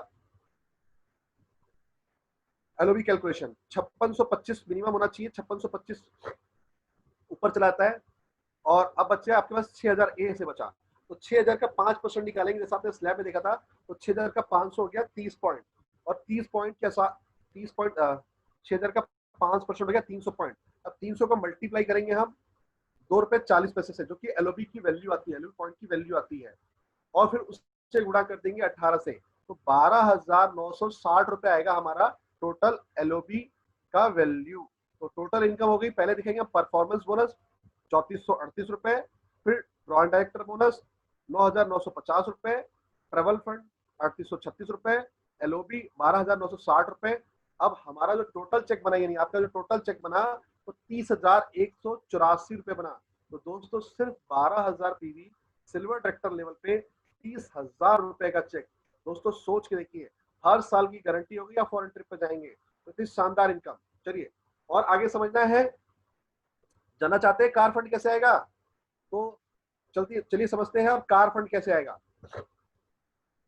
एलओबी कैलकुलेशन 5625 मिनिमम होना चाहिए, 5625 ऊपर चलाता है। और अब बच्चे आपके पास 6000 ए से बचा, तो 6000 का 5% निकालेंगे, जैसा आपने स्लैब में देखा था, तो 6000 का 500 हो गया 30 पॉइंट, और 30 पॉइंट के साथ 30 पॉइंट 6000 का 5% हो गया 300 पॉइंट। अब 300 का मल्टीप्लाई करेंगे हम ₹2.40 से, जो कि एलओबी की वैल्यू आती है, एलओबी पॉइंट की वैल्यू आती है, और फिर उससे गुणा कर देंगे 18 से, तो 12960 रुपए आएगा हमारा टोटल एलओबी का वैल्यू। तो टोटल इनकम हो गई, पहले दिखेंगे परफॉर्मेंस बोनस 3438 रुपए, फिर ब्रांड डायरेक्टर बोनस 9950 रुपए, ट्रेवल फंड 3836 रुपए, एलओबी 12960 रुपए। अब हमारा जो टोटल चेक बना, यानी आपका जो टोटल चेक बना तो 30,184 रुपए बना। तो दोस्तों सिर्फ 12000 पीवी सिल्वर डायरेक्टर लेवल पे 30,000 रुपए का चेक। दोस्तों सोच के देखिए, हर साल की गारंटी होगी, या फॉरेन ट्रिप पे जाएंगे तो इतनी शानदार इनकम। चलिए और आगे समझना है, जानना चाहते हैं कार फंड कैसे आएगा, तो चलिए समझते हैं अब कार फंड कैसे आएगा।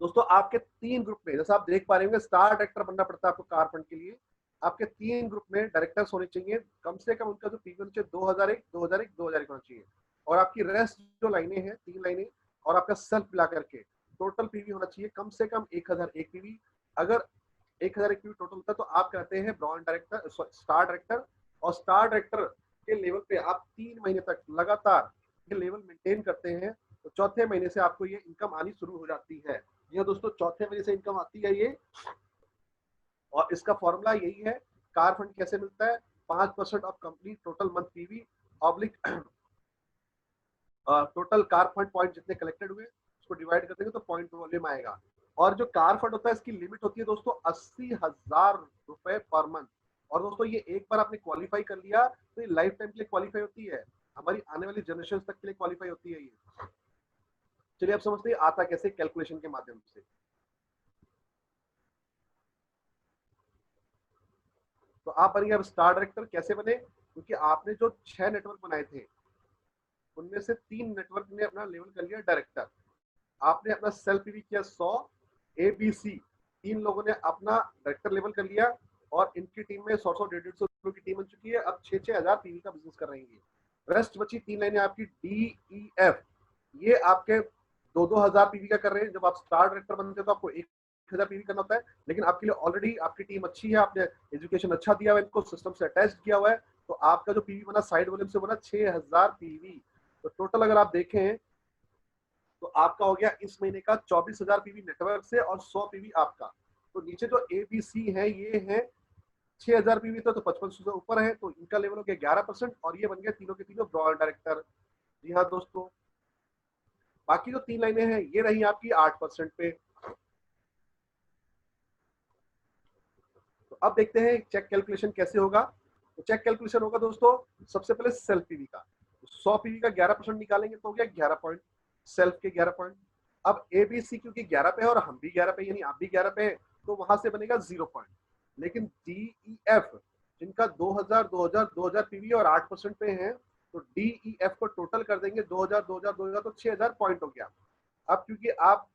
दोस्तों आपके 3 ग्रुप में, जैसा आप देख पा रहे होंगे, स्टार डायरेक्टर बनना पड़ता है आपको कार फंड के लिए। आपके 3 ग्रुप में डायरेक्टर्स होने चाहिए, कम से कम उनका जो पीवी होना चाहिए 2001 2001 2001 होना चाहिए, और आपकी रेस्ट जो लाइनें हैं 3 लाइनें और आपका सेल्फ मिला करके टोटल पीवी होना चाहिए कम से कम 1001 पीवी। अगर 1001 पीवी टोटल होता है तो आप कहते हैं ब्रांड डायरेक्टर, स्टार डायरेक्टर। और स्टार डायरेक्टर के लेवल पे आप 3 महीने तक लगातार ये लेवल मेंटेन करते हैं, तो चौथे महीने से आपको ये इनकम आनी शुरू हो जाती है। ये दोस्तों चौथे महीने से इनकम आती है ये, और इसका फॉर्मूला यही है। कार फंड कैसे मिलता है, 5% of company total month PV oblique total car fund point जितने कलेक्टेड हुए उसको डिवाइड कर देंगे तो पॉइंट वॉल्यूम आएगा। और जो कार फंड होता है इसकी लिमिट होती है दोस्तों 80,000 रुपए पर मंथ। और दोस्तों ये एक बार आपने क्वालिफाई कर लिया तो ये लाइफ टाइम के लिए क्वालिफाई होती है, हमारी आने वाली जनरेशन तक के लिए क्वालिफाई होती है ये। चलिए आप समझते हैं आता कैसे, कैलकुलेशन के माध्यम से। तो आप बनेंगे अब स्टार डायरेक्टर। कैसे बने, क्योंकि आपने जो 6 नेटवर्क बनाए थे उनमें से 3 नेटवर्क ने अपना लेवल कर लिया डायरेक्टर। आपने अपना सेल्फ पीवी किया 100, ABC तीन लोगों ने अपना डायरेक्टर लेवल कर लिया और इनकी टीम में 100-150 की टीम बन चुकी है। अब 6-6 हजार पीवी का बिजनेस कर रही है। रेस्ट बची तीन लाइनें आपकी DEF, ये आपके 2-2 हजार पीवी का कर रहे हैं। जब आप स्टार डायरेक्टर बनते हैं तो आपको 1000 पीवी करना होता है, लेकिन आपके लिए ऑलरेडी आपकी टीम अच्छी है, आपने एजुकेशन अच्छा दिया हुआ है, इनको सिस्टम से अटैच किया हुआ है, तो आपका जो पीवी बना साइड वॉल्यूम से बना 6000 पीवी। तो टोटल अगर आप देखें तो आपका हो गया इस महीने का 24,000 पीवी नेटवर्क से और 100 पीवी आपका। तो नीचे जो ABC है ये है 6000 पीवी तो 5500 से ऊपर है, तो इनका लेवल हो गया 11% और ये बन गया तीनों के तीनों ब्रॉड डायरेक्टर। जी हाँ दोस्तों, बाकी जो तीन लाइनें हैं ये रही आपकी 8% पे। तो अब देखते हैं चेक कैलकुलेशन कैसे होगा। तो चेक कैलकुलेशन होगा दोस्तों, सबसे पहले सेल्फ पीवी का 100 पीवी का 11% निकालेंगे तो हो गया 11 पॉइंट, सेल्फ के 11 पॉइंट। अब ABC क्योंकि 11 पे है और हम भी 11 पे यानी आप भी 11 पे है, तो वहां से बनेगा 0 पॉइंट। लेकिन DEF जिनका 2000 पीवी और 8% पे है, तो DEF को टोटल कर देंगे 2000 तो 6000 पॉइंट हो गया। अब क्योंकि आप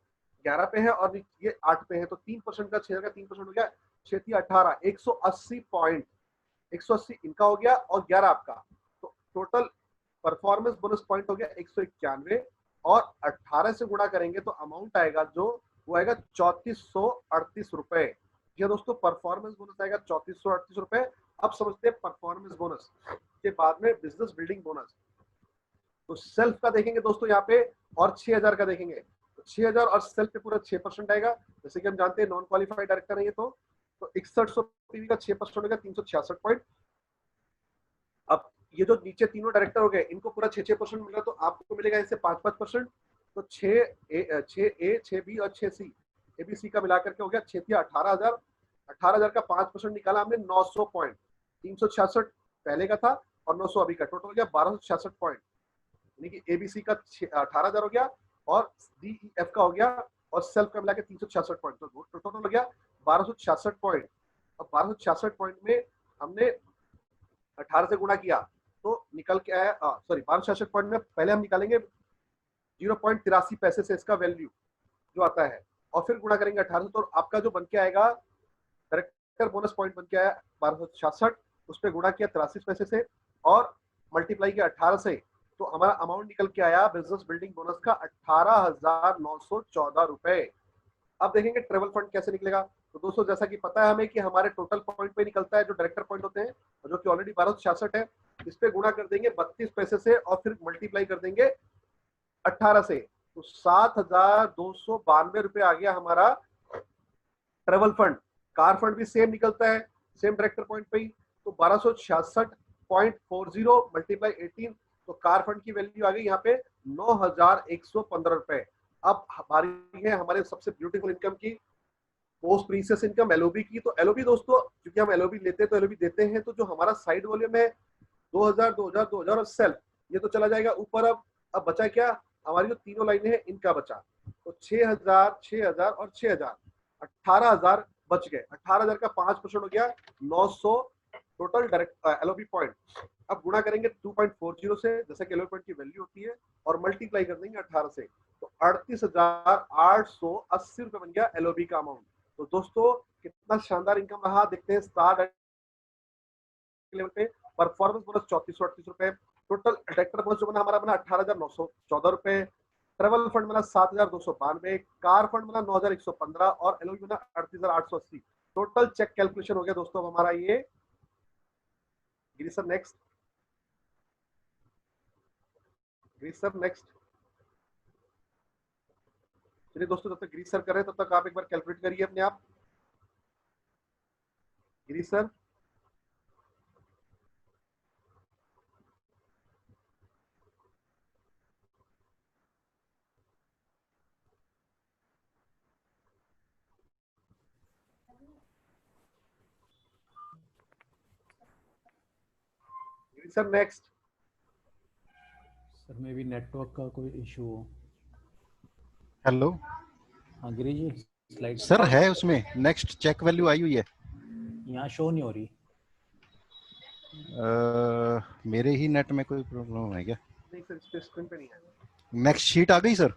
11 पे है और ये 8 पे है, तो 3% का 6000 का 3% हो गया 6-18 180 पॉइंट, 180 इनका हो गया और 11 आपका, तो टोटल परफॉर्मेंस बोनस पॉइंट हो गया 191 और 18 से गुणा करेंगे तो अमाउंट आएगा जो वो आएगा 3438 रुपए। ये दोस्तों परफॉर्मेंस बोनस आएगा 3438 रुपए। अब समझते हैं परफॉर्मेंस बोनस के बाद में बिजनेस बिल्डिंग बोनस। तो सेल्फ का देखेंगे दोस्तों यहाँ पे और 6000 का देखेंगे, तो 6000 और सेल्फ पे पूरा 6% आएगा। जैसे कि हम जानते हैं नॉन क्वालिफाइड डायरेक्टर है ये, तो 6100 पीवी का 6% हो गया 366 पॉइंट। अब ये जो नीचे तीनों डायरेक्टर हो गए इनको पूरा 6% मिला, तो आपको मिलेगा इससे 5%। तो 6A 6B और 6C ABC का मिलाकर के हो गया 18,000। 18,000 का 5% निकाला हमने 900 पॉइंट, 366 पहले का था और 900 अभी का, टोटल हो गया 1266 पॉइंट। यानी कि ABC का 18,000 हो गया और DEF का हो गया और सेल्फ का मिला के 366 पॉइंट, तो टोटल हो गया 1266 पॉइंट। अब 1266 पॉइंट में हमने 18 से गुणा किया तो निकल के आया, सॉरी 1266 पॉइंट में पहले हम निकालेंगे 0.83 पैसे से इसका वैल्यू जो आता है और फिर गुणा करेंगे 18 से, तो आपका जो बन के आएगा डायरेक्टर बोनस पॉइंट बन के आया 1266, उस पर गुणा किया 83 पैसे से और मल्टीप्लाई किया 18 से, तो हमारा अमाउंट निकल के आया बिजनेस बिल्डिंग बोनस का 18,914 रुपए। अब देखेंगे ट्रेवल फंड कैसे निकलेगा। तो दोस्तों जैसा कि पता है हमें कि हमारे टोटल पॉइंट पे निकलता है जो डायरेक्टर पॉइंट होते हैं, जो कि ऑलरेडी 1266 है, इस पे गुणा कर देंगे 32 पैसे से और फिर मल्टीप्लाई कर देंगे 18 से, तो 7,292 रुपए आ गया हमारा ट्रेवल फंड। कार फंड भी सेम निकलता है, सेम डायरेक्टर पॉइंट पे ही, तो 1266.40 मल्टीप्लाई 18, तो कार फंड की वैल्यू आ गई यहाँ पे 9,115 रुपए। अब बारी है हमारे सबसे ब्यूटीफुल इनकम की, पोस्ट प्रीसियस इनकम LOB की। तो LOB दोस्तों क्योंकि हम LOB लेते हैं तो LOB देते हैं, तो जो हमारा साइड वॉल्यूम है 2000 और सेल्फ, ये तो चला जाएगा ऊपर। अब बचा क्या, हमारी जो तीनों लाइनें हैं इनका बचा, तो 6000 6000 और 6000, 18,000 बच गए। 18,000 का 5% हो गया 900 टोटल डायरेक्ट LOB पॉइंट। अब गुणा करेंगे 2.40 से, जैसा कि LOB पॉइंट की वैल्यू होती है, और मल्टीप्लाई कर देंगे 18 से, तो 38,880 रुपए बन गया LOB का अमाउंट। तो दोस्तों कितना शानदार इनकम रहा, देखते हैं स्टार लेवल पे परफॉर्मेंस बोनस 3438 रुपए, टोटल डायरेक्टर बोनस जो बना हमारा बना 18,914 रुपए, ट्रेवल फंड बना 7,292, कार फंड बना 9,115 और LOB बना 38,880। टोटल चेक कैलकुलेशन हो गया दोस्तों हमारा ये। गिरी सर नेक्स्ट, गिरी सर नेक्स्ट। चलिए दोस्तों जब तक गिरी सर कर रहे हैं तब तक आप एक बार कैलकुलेट करिए अपने आप। गिरी सर, गिरी सर नेक्स्ट। सर मे भी नेटवर्क का कोई इशू हो। हेलो हाँ गिरी जी, स्लाइड सर है उसमें नेक्स्ट चेक वैल्यू आई हुई है, यहाँ शो नहीं हो रही। मेरे ही नेट में कोई प्रॉब्लम है क्या? नहीं सर, इस पे स्क्रीन पे नहीं है। नेक्स्ट शीट आ गई सर?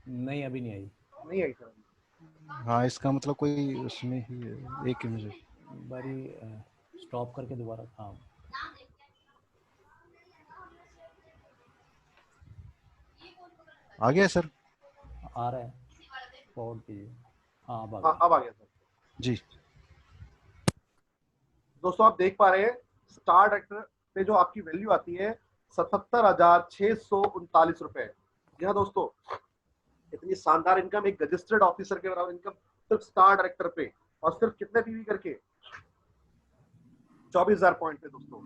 नहीं अभी नहीं आई। नहीं आई सर। हाँ, इसका मतलब कोई उसमें ही है, एक मिनट। बारी स्टॉप करके दोबारा। हाँ, आ गया सर? आ रहा है, फॉरवर्ड कीजिए। हाँ, अब आ हाँ गया। अब आ गया सर। जी। दोस्तों आप देख पा रहे हैं स्टार डायरेक्टर पे जो आपकी वैल्यू आती है 77,639 रुपए। जी हाँ दोस्तों, इतनी शानदार इनकम एक रजिस्टर्ड ऑफिसर के बराबर इनकम सिर्फ स्टार डायरेक्टर पे, और सिर्फ कितने पीवी करके 24,000 पॉइंट पे दोस्तों।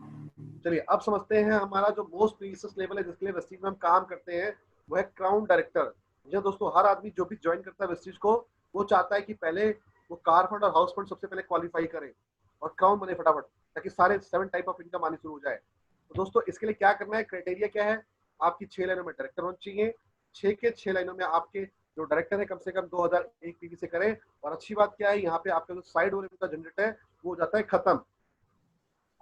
चलिए अब समझते हैं हमारा जो मोस्ट प्रीशियस लेवल है जिसके लिए वेस्टीज में हम काम करते हैं, वो है क्राउन डायरेक्टर। जी दोस्तों, हर आदमी जो भी ज्वाइन करता है वेस्टीज को, वो चाहता है कि पहले वो कार फंड और हाउस फंड सबसे पहले क्वालिफाई करे और क्राउन बने फटाफट, ताकि सारे 7 टाइप ऑफ इनकम आनी शुरू हो जाए। तो दोस्तों इसके लिए क्या करना है, क्राइटेरिया क्या है, आपकी 6 लाइनों में डायरेक्टर होना चाहिए। 6 के 6 लाइनों में आपके जो डायरेक्टर है कम से कम 2001 पीवी से करें। और अच्छी बात क्या है, यहाँ पे आपका जो साइड ओरिएंटेड का जनरेट है वो हो जाता है खत्म।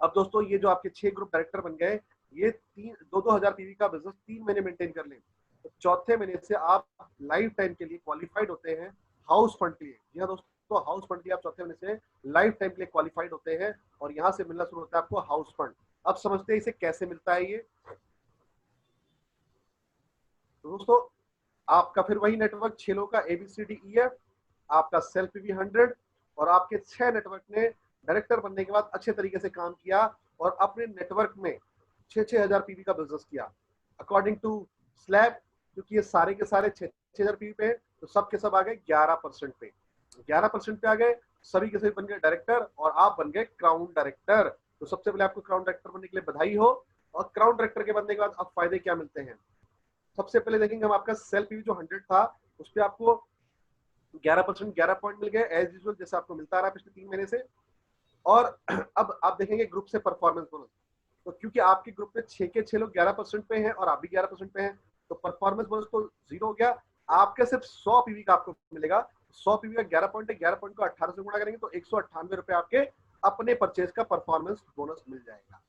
अब दोस्तों ये जो आपके 6 ग्रुप डायरेक्टर बन गए, ये 2-2 हजार पीवी का बिजनेस 3 महीने मेंटेन कर लें, तो चौथे महीने से आप लाइफ टाइम के लिए क्वालिफाइड होते हैं हाउस फंड के लिए। जी हाँ दोस्तों, हाउस फंड के लिए आप चौथे महीने से लाइफ टाइम के लिए क्वालिफाइड होते हैं और यहाँ से मिलना शुरू होता है आपको हाउस फंड। अब समझते हैं इसे कैसे मिलता है ये। तो दोस्तों आपका फिर वही नेटवर्क 6 लोगों का ABCDEF, आपका सेल्फ पीवी 100, और आपके 6 नेटवर्क ने डायरेक्टर बनने के बाद अच्छे तरीके से काम किया और अपने नेटवर्क में 6-6 हजार पीवी का बिजनेस किया अकॉर्डिंग टू स्लैब। क्योंकि ये सारे के सारे 6-6 हजार पीवी पे, तो सब के सब आ गए 11% पे। 11% पे आ गए, सभी के सभी बन गए डायरेक्टर और आप बन गए क्राउन डायरेक्टर। तो सबसे पहले आपको क्राउन डायरेक्टर बनने के लिए बधाई हो। और क्राउन डायरेक्टर के बनने के बाद अब फायदे क्या मिलते हैं, सबसे पहले देखेंगे हम आपका सेल्फ पीवी जो 100 था उस पर आपको 11% 11 पॉइंट मिल गए एज यूजुअल, जैसे आपको मिलता रहा पिछले 3 महीने से। और अब आप देखेंगे ग्रुप से परफॉर्मेंस बोनस, तो क्योंकि आपके ग्रुप में 6 के 6 लोग 11% पे हैं और आप भी 11% पे हैं, तो परफॉर्मेंस बोनस तो 0 हो गया। आपके सिर्फ 100 पीवी का आपको मिलेगा। 100 पीवी का 11 पॉइंट है, 11 पॉइंट को 18 से गुणा करेंगे तो 198 रुपए आपके अपने परचेज का परफॉर्मेंस बोनस मिल जाएगा।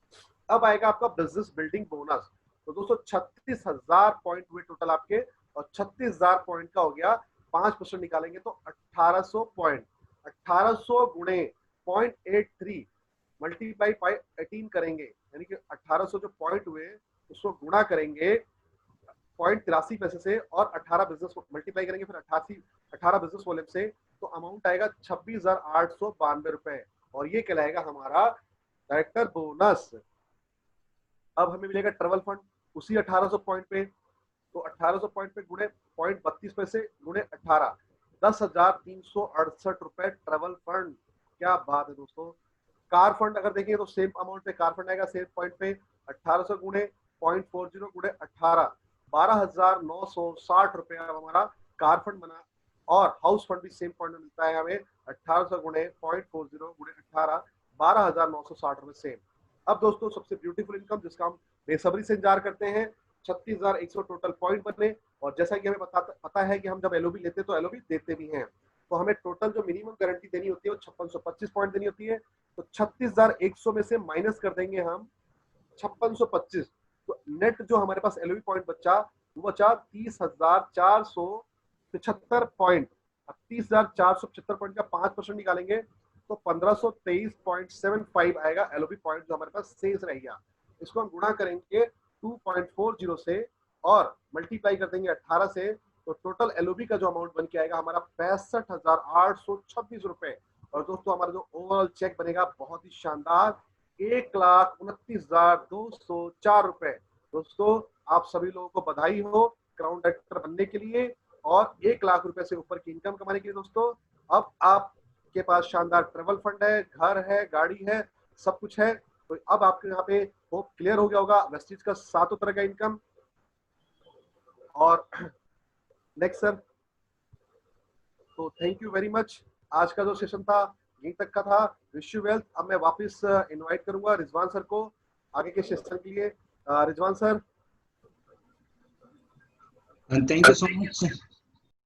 अब आएगा आपका बिजनेस बिल्डिंग बोनस। तो दोस्तों 36,000 पॉइंट हुए टोटल आपके, और 36,000 पॉइंट का हो गया 5% निकालेंगे तो 1800 पॉइंट। 1800 गुणे 0.83 मल्टीप्लाई बाई 18 करेंगे, यानी कि 1800 जो पॉइंट हुए उसको गुणा करेंगे 0.83 पैसे से और 18 बिजनेस मल्टीप्लाई करेंगे फिर 18 बिजनेस वॉल्यूम से, तो अमाउंट आएगा 26,892 रुपए, और ये कहलाएगा हमारा डायरेक्टर बोनस। अब हमें मिलेगा ट्रेवल फंड उसी 1800 पॉइंट पे, तो 1800 पॉइंट पे गुणे 0.32 पैसे गुणे 18, 10,368 रुपए ट्रेवल फंड। क्या बात है दोस्तों। कार फंड अगर देखेंगे तो सेम अमाउंट पे कार फंड आएगा, सेम पॉइंट पे 1800 गुणे 0.40 गुणे 18, 12,960 रुपए हमारा कार फंड बना। और हाउस फंड भी सेम पॉइंट में मिलता है हमें, 1800 गुणे 0.40 गुणे 18, 12,960 रुपए सेम। अब दोस्तों सबसे ब्यूटीफुल इनकम जिसका हम बेसब्री से इंतजार करते हैं, 36,100 टोटल पॉइंट बने। और जैसा कि हमें पता है कि हम जब एलओबी लेते हैं तो एलओबी देते भी हैं, तो हमें टोटल जो मिनिमम गारंटी देनी होती है वो 5625 पॉइंट देनी होती है। तो 36,100 में से माइनस कर देंगे हम 5625, तो नेट जो हमारे पास एलओबी पॉइंट बचा वो बचा 30,475 पॉइंट। अब 30,475 पॉइंट का 5% निकालेंगे तो 1523.75 आएगा एलओबी पॉइंट जो हमारे पास शेष रहेगा। इसको हम गुणा करेंगे 2.40 से और मल्टीप्लाई कर देंगे 18 से, तो टोटल एलओबी का जो अमाउंट बन के आएगा हमारा 65,826 रुपए। और दोस्तों हमारा जो ओवरऑल चेक बनेगा बहुत ही शानदार 1,29,204 रुपए। दोस्तों आप सभी लोगों को बधाई हो क्राउन डायरेक्टर बनने के लिए और 1 लाख रुपए से ऊपर की इनकम कमाने के लिए। दोस्तों अब आपके पास शानदार ट्रेवल फंड है, घर है, गाड़ी है, सब कुछ है। तो अब आपके यहाँ पे होप क्लियर हो गया होगा वेस्टीज का 7 तरह का इनकम। और नेक्स्ट सर, तो थैंक यू वेरी मच। आज का जो सेशन था यहीं तक का था। Wish you wealth. अब मैं वापस इनवाइट करूंगा रिजवान सर को आगे के सेशन के लिए। Rizwan sir. Thank you so much.